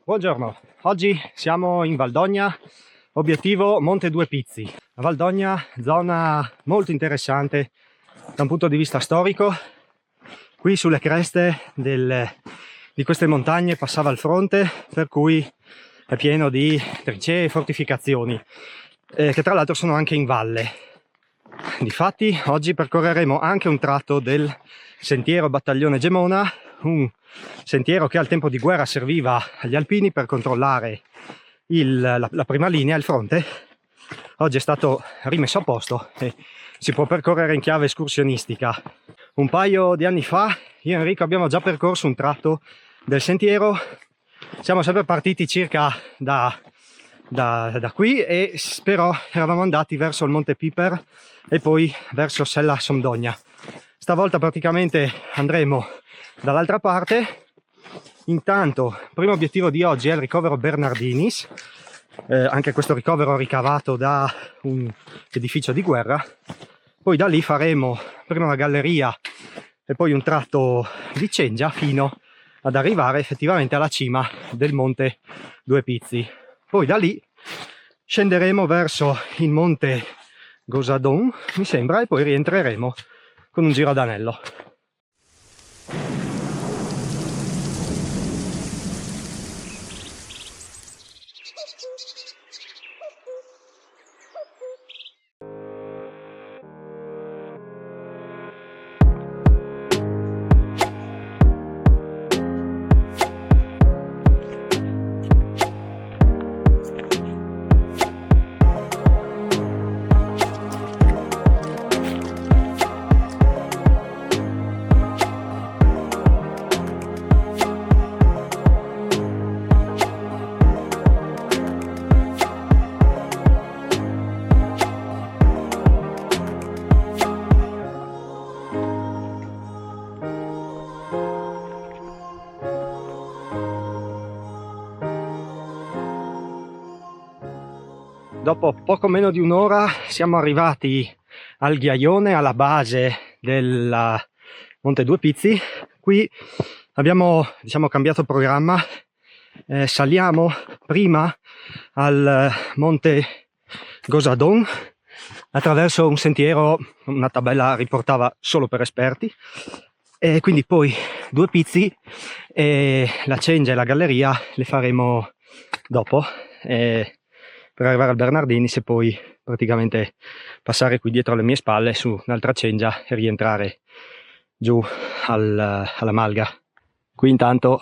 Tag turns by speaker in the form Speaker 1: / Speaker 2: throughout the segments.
Speaker 1: Buongiorno, oggi siamo in Valdogna, obiettivo Monte Due Pizzi. La Valdogna, zona molto interessante da un punto di vista storico. Qui sulle creste di queste montagne passava il fronte, per cui è pieno di trincee e fortificazioni, che tra l'altro sono anche in valle. Difatti oggi percorreremo anche un tratto del sentiero Battaglione Gemona, un sentiero che al tempo di guerra serviva agli alpini per controllare la prima linea, il fronte. Oggi è stato rimesso a posto e si può percorrere in chiave escursionistica. Un paio di anni fa io e Enrico abbiamo già percorso un tratto del sentiero. Siamo sempre partiti circa da qui e però eravamo andati verso il Monte Piper e poi verso Sella Somdogna. Stavolta praticamente andremo dall'altra parte. Intanto, primo obiettivo di oggi è il ricovero Bernardinis, anche questo ricovero ricavato da un edificio di guerra. Poi da lì faremo prima una galleria e poi un tratto di cengia fino ad arrivare effettivamente alla cima del Monte Due Pizzi. Poi da lì scenderemo verso il Monte Gosadon, mi sembra, e poi rientreremo con un giro ad anello. Dopo poco meno di un'ora siamo arrivati al ghiaione, alla base del Monte Due Pizzi. Qui abbiamo cambiato programma, saliamo prima al Monte Gosadon attraverso un sentiero, una tabella riportava solo per esperti, e quindi poi Due Pizzi e la cengia e la galleria le faremo dopo, per arrivare al Bernardinis e poi praticamente passare qui dietro alle mie spalle su un'altra cengia e rientrare giù alla Malga. Qui intanto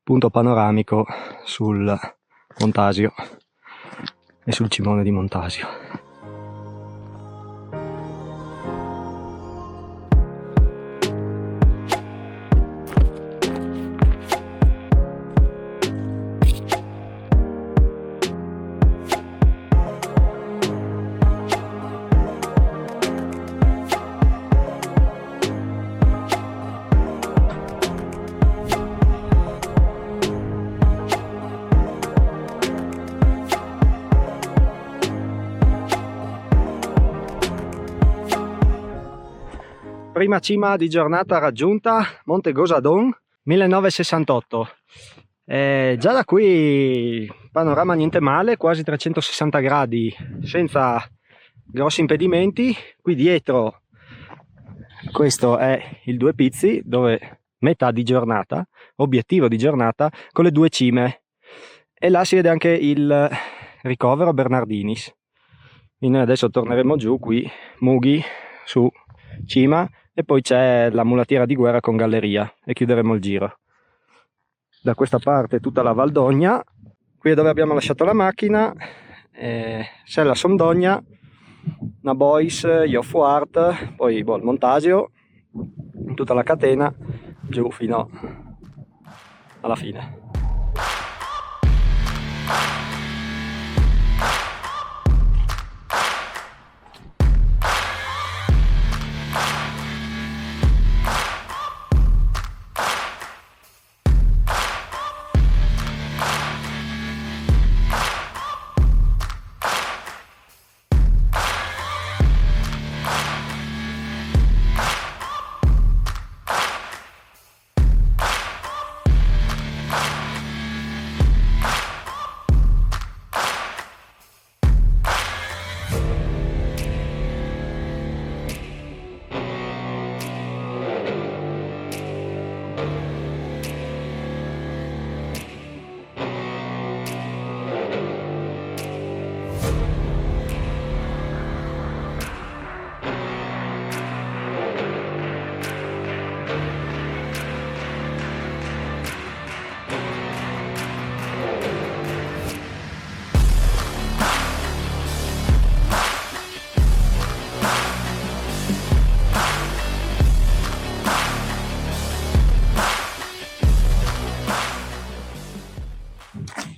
Speaker 1: punto panoramico sul Montasio e sul cimone di Montasio. Prima cima di giornata raggiunta, Monte Gosadon, 1968. Già da qui panorama niente male, quasi 360 gradi senza grossi impedimenti. Qui dietro questo è il Due Pizzi, dove metà di giornata, obiettivo di giornata, con le due cime, e là si vede anche il ricovero Bernardinis. E noi adesso torneremo giù qui, Mughi su cima, e poi c'è la mulattiera di guerra con galleria e chiuderemo il giro. Da questa parte tutta la Valdogna, qui è dove abbiamo lasciato la macchina, Sella Somdogna, Nabois, Jofuart, poi il Montasio, tutta la catena giù fino alla fine.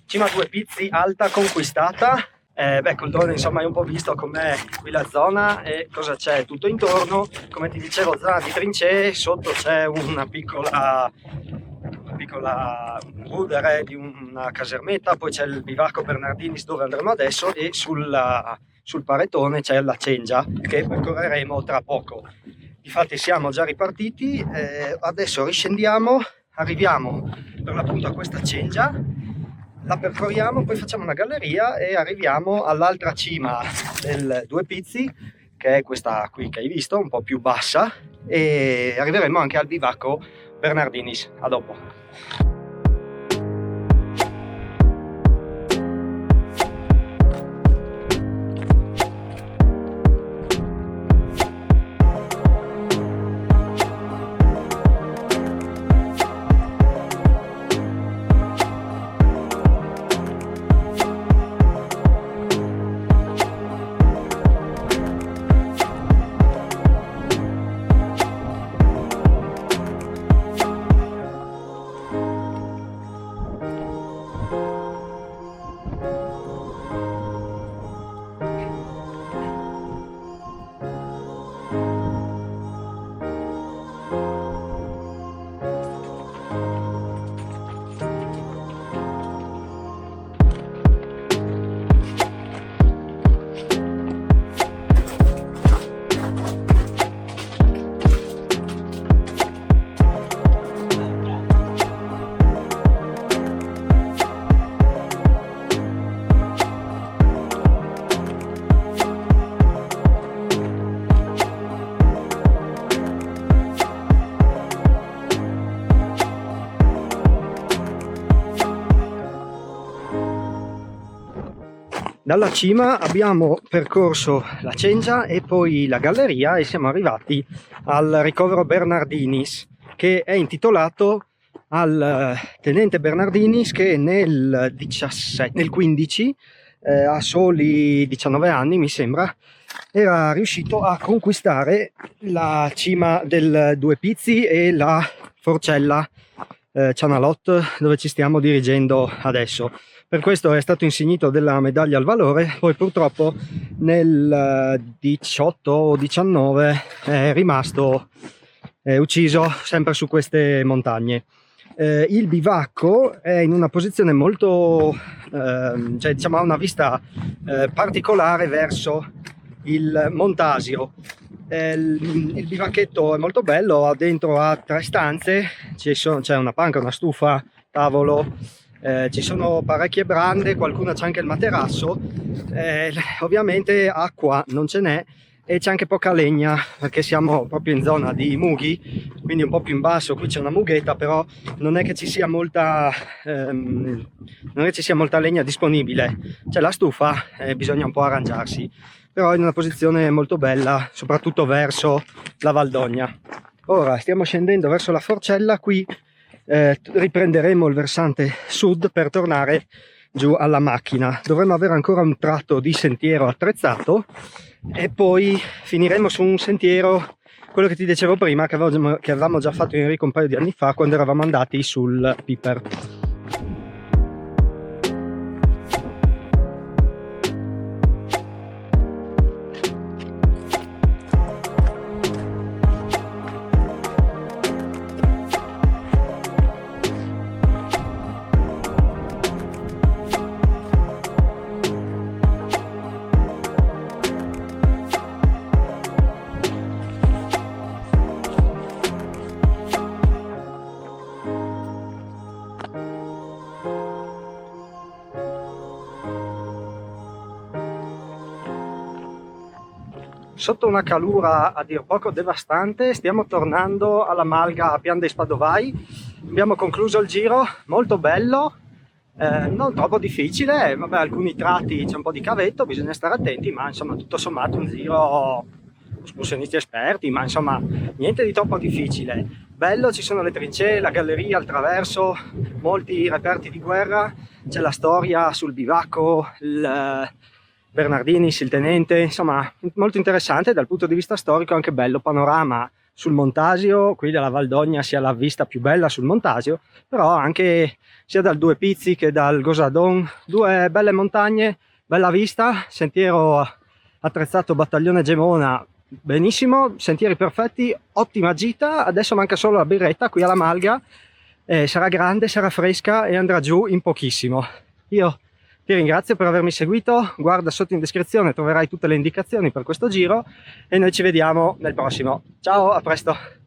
Speaker 1: cima 2 Pizzi alta conquistata. Col drone insomma hai un po' visto com'è qui la zona e cosa c'è tutto intorno. Come ti dicevo, zona di trincee, sotto c'è una piccola rudere di una casermetta, poi c'è il bivacco Bernardinis dove andremo adesso, e sul paretone c'è la cengia che percorreremo tra poco. Infatti siamo già ripartiti, adesso riscendiamo, arriviamo per l'appunto a questa cengia, la percorriamo, poi facciamo una galleria e arriviamo all'altra cima del Due Pizzi, che è questa qui che hai visto, un po' più bassa, e arriveremo anche al bivacco Bernardinis. A dopo. Dalla cima abbiamo percorso la cengia e poi la galleria e siamo arrivati al ricovero Bernardinis, che è intitolato al tenente Bernardinis che nel 15, a soli 19 anni mi sembra, era riuscito a conquistare la cima del Due Pizzi e la forcella Cianalot, dove ci stiamo dirigendo adesso. Per questo è stato insignito della medaglia al valore, poi purtroppo nel 18 o 19 è rimasto ucciso sempre su queste montagne. Il bivacco è in una posizione molto, cioè diciamo ha una vista particolare verso il Montasio. Il bivacchetto è molto bello, dentro ha 3 stanze, c'è una panca, una stufa, tavolo. Ci sono parecchie brande, qualcuna c'è anche il materasso, ovviamente acqua non ce n'è e c'è anche poca legna perché siamo proprio in zona di mughi, quindi un po' più in basso. Qui c'è una mughetta, però non è che ci sia molta legna disponibile. C'è la stufa, bisogna un po' arrangiarsi, però è in una posizione molto bella, soprattutto verso la Valdogna. Ora stiamo scendendo verso la Forcella. Qui riprenderemo il versante sud per tornare giù alla macchina. Dovremmo avere ancora un tratto di sentiero attrezzato e poi finiremo su un sentiero, quello che ti dicevo prima, che avevamo già fatto in Enrico un paio di anni fa quando eravamo andati sul Piper. Sotto una calura a dir poco devastante stiamo tornando alla Malga a Pian dei Spadovai. Abbiamo concluso il giro, molto bello, non troppo difficile, vabbè, alcuni tratti c'è un po' di cavetto, bisogna stare attenti, ma insomma tutto sommato un giro escursionisti esperti, ma insomma niente di troppo difficile. Bello, ci sono le trincee, la galleria, il traverso, molti reperti di guerra, c'è la storia sul bivacco, il Bernardinis, il tenente, insomma molto interessante dal punto di vista storico, anche bello, panorama sul Montasio, qui dalla Valdogna si ha la vista più bella sul Montasio, però anche sia dal Due Pizzi che dal Gosadon, due belle montagne, bella vista, sentiero attrezzato Battaglione Gemona, benissimo, sentieri perfetti, ottima gita. Adesso manca solo la birretta qui alla Malga, sarà grande, sarà fresca e andrà giù in pochissimo. Io ti ringrazio per avermi seguito, guarda sotto in descrizione, troverai tutte le indicazioni per questo giro e noi ci vediamo nel prossimo. Ciao, a presto!